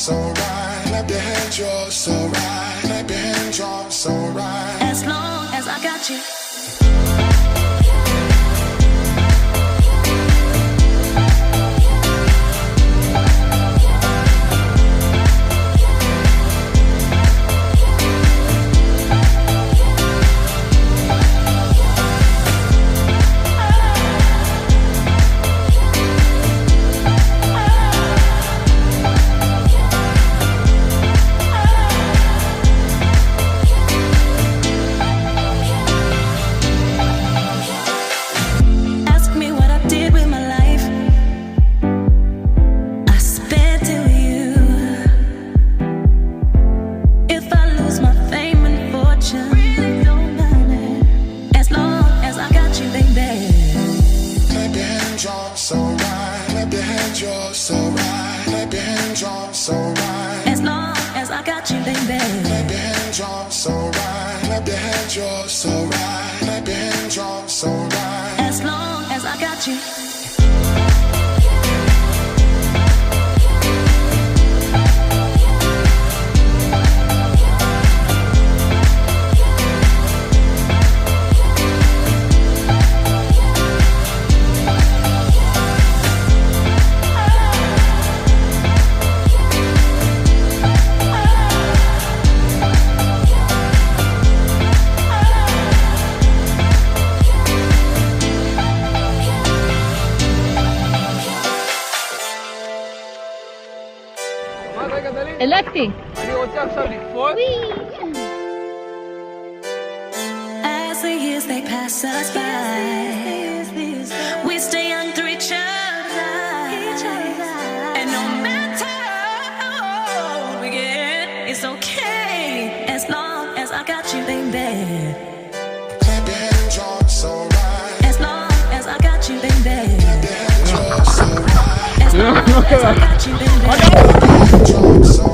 so right. Clap your hands, you're so right. Clap your hands, you're so right. As long as I got you. So right, clap your hands, you're so right. Clap your hands, you're so right. As long as I got you, baby. Clap your hands, you're so right. Clap your hands, you're so right. Clap your hands, you're so right. As long as I got you. Electing. As the years they pass us by, we stay young through each other's eyes. And no matter how old we get, it's okay. As long as I got you, baby. Clap your hands, you're so right. As long as I got you, baby. Clap your hands, you're so right. As long as I got you, baby. Clap your hands, you're so